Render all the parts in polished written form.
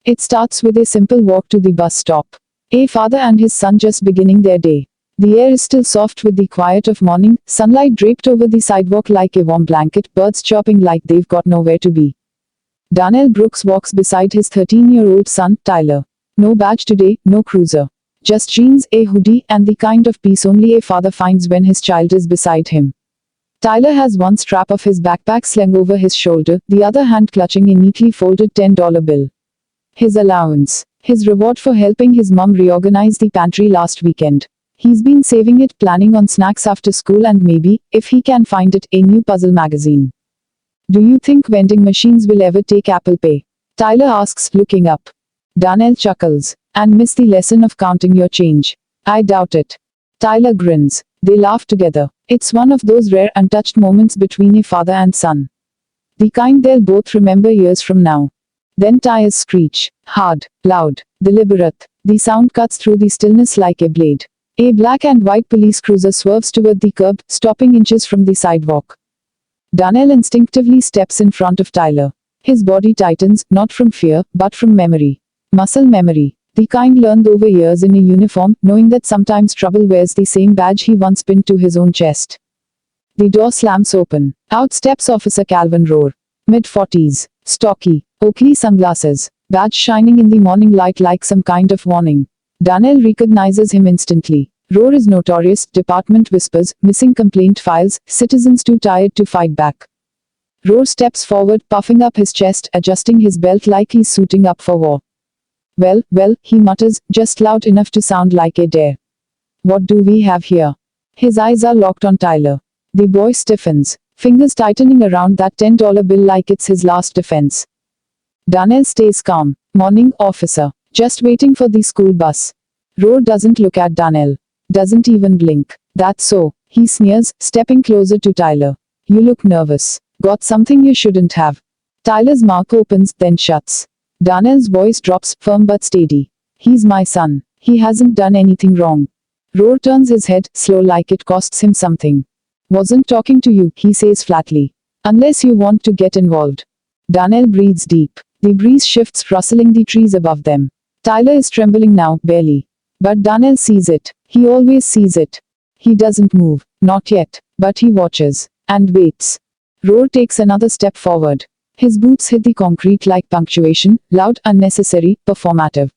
It starts with a simple walk to the bus stop. A father and his son just beginning their day. The air is still soft with the quiet of morning, sunlight draped over the sidewalk like a warm blanket, birds chirping like they've got nowhere to be. Darnell Brooks walks beside his 13-year-old son, Tyler. No badge today, no cruiser. Just jeans, a hoodie, and the kind of peace only a father finds when his child is beside him. Tyler has one strap of his backpack slung over his shoulder, the other hand clutching a neatly folded $10 bill. His allowance. His reward for helping his mom reorganize the pantry last weekend. He's been saving it, planning on snacks after school and maybe, if he can find it, a new puzzle magazine. Do you think vending machines will ever take Apple Pay? Tyler asks, looking up. Darnell chuckles. And miss the lesson of counting your change? I doubt it. Tyler grins. They laugh together. It's one of those rare untouched moments between a father and son. The kind they'll both remember years from now. Then tires screech. Hard, loud, deliberate. The sound cuts through the stillness like a blade. A black and white police cruiser swerves toward the curb, stopping inches from the sidewalk. Darnell instinctively steps in front of Tyler. His body tightens, not from fear, but from memory. Muscle memory. The kind learned over years in a uniform, knowing that sometimes trouble wears the same badge he once pinned to his own chest. The door slams open. Out steps Officer Calvin Rohr. Mid-40s. Stocky. Oakley sunglasses. Badge shining in the morning light like some kind of warning. Darnell recognizes him instantly. Rohr is notorious, department whispers, missing complaint files, citizens too tired to fight back. Rohr steps forward, puffing up his chest, adjusting his belt like he's suiting up for war. Well, he mutters, just loud enough to sound like a dare. What do we have here? His eyes are locked on Tyler. The boy stiffens, fingers tightening around that $10 bill like it's his last defense. Darnell stays calm. Morning, officer. Just waiting for the school bus. Rohr doesn't look at Darnell. Doesn't even blink. That's so, he sneers, stepping closer to Tyler. You look nervous. Got something you shouldn't have. Tyler's mouth opens, then shuts. Darnell's voice drops, firm but steady. He's my son. He hasn't done anything wrong. Rohr turns his head, slow like it costs him something. Wasn't talking to you, he says flatly. Unless you want to get involved. Darnell breathes deep. The breeze shifts, rustling the trees above them. Tyler is trembling now, barely. But Darnell sees it. He always sees it. He doesn't move. Not yet. But he watches. And waits. Rohr takes another step forward. His boots hit the concrete like punctuation, loud, unnecessary, performative.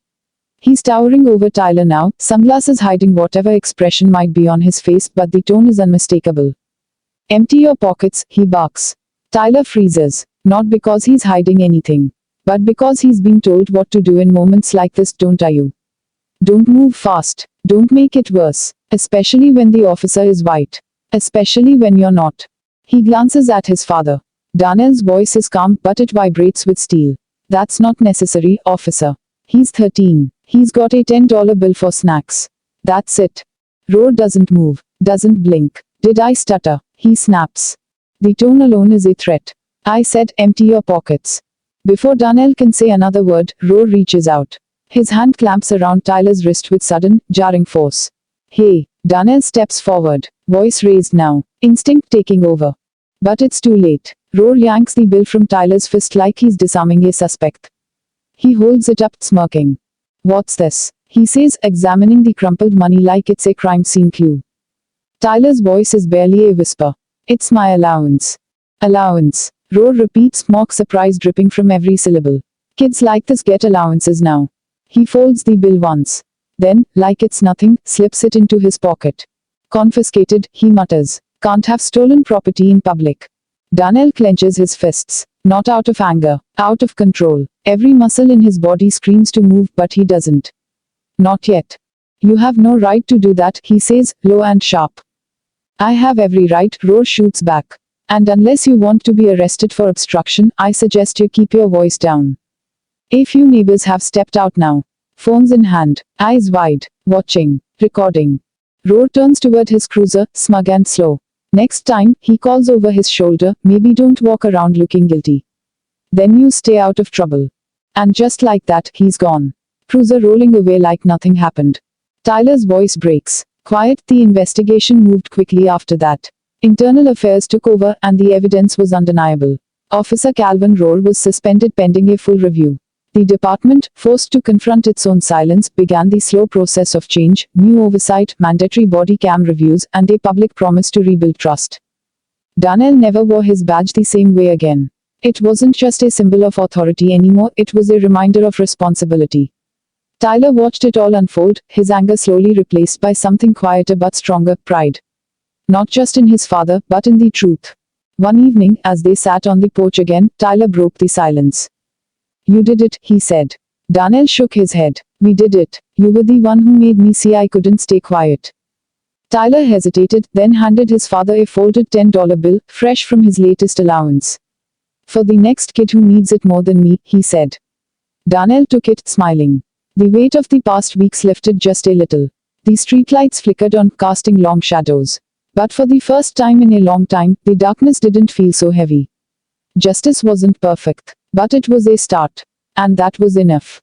He's towering over Tyler now, sunglasses hiding whatever expression might be on his face, but the tone is unmistakable. Empty your pockets, he barks. Tyler freezes. Not because he's hiding anything. But because he's being told what to do in moments like this, don't you? Don't move fast. Don't make it worse. Especially when the officer is white. Especially when you're not. He glances at his father. Darnell's voice is calm, but it vibrates with steel. That's not necessary, officer. He's 13. He's got a $10 bill for snacks. That's it. Rohr doesn't move. Doesn't blink. Did I stutter? He snaps. The tone alone is a threat. I said, empty your pockets. Before Darnell can say another word, Rohr reaches out. His hand clamps around Tyler's wrist with sudden, jarring force. Hey, Darnell steps forward. Voice raised now. Instinct taking over. But it's too late. Rohr yanks the bill from Tyler's fist like he's disarming a suspect. He holds it up, smirking. What's this? He says, examining the crumpled money like it's a crime scene clue. Tyler's voice is barely a whisper. It's my allowance. Allowance. Rohr repeats, mock surprise dripping from every syllable. Kids like this get allowances now. He folds the bill once. Then, like it's nothing, slips it into his pocket. Confiscated, he mutters. Can't have stolen property in public. Darnell clenches his fists. Not out of anger. Out of control. Every muscle in his body screams to move, but he doesn't. Not yet. You have no right to do that, he says, low and sharp. I have every right, Rohr shoots back. And unless you want to be arrested for obstruction, I suggest you keep your voice down. A few neighbors have stepped out now. Phones in hand. Eyes wide. Watching. Recording. Rohr turns toward his cruiser, smug and slow. Next time, he calls over his shoulder, maybe don't walk around looking guilty. Then you stay out of trouble. And just like that, he's gone. Cruiser rolling away like nothing happened. Tyler's voice breaks. Quiet. The investigation moved quickly after that. Internal affairs took over, and the evidence was undeniable. Officer Calvin Rohr was suspended pending a full review. The department, forced to confront its own silence, began the slow process of change, new oversight, mandatory body cam reviews, and a public promise to rebuild trust. Darnell never wore his badge the same way again. It wasn't just a symbol of authority anymore, it was a reminder of responsibility. Tyler watched it all unfold, his anger slowly replaced by something quieter but stronger, pride. Not just in his father, but in the truth. One evening, as they sat on the porch again, Tyler broke the silence. "You did it," he said. Darnell shook his head. "We did it. You were the one who made me see I couldn't stay quiet." Tyler hesitated, then handed his father a folded $10 bill, fresh from his latest allowance. "For the next kid who needs it more than me," he said. Darnell took it, smiling. The weight of the past weeks lifted just a little. The streetlights flickered on, casting long shadows. But for the first time in a long time, the darkness didn't feel so heavy. Justice wasn't perfect, but it was a start. And that was enough.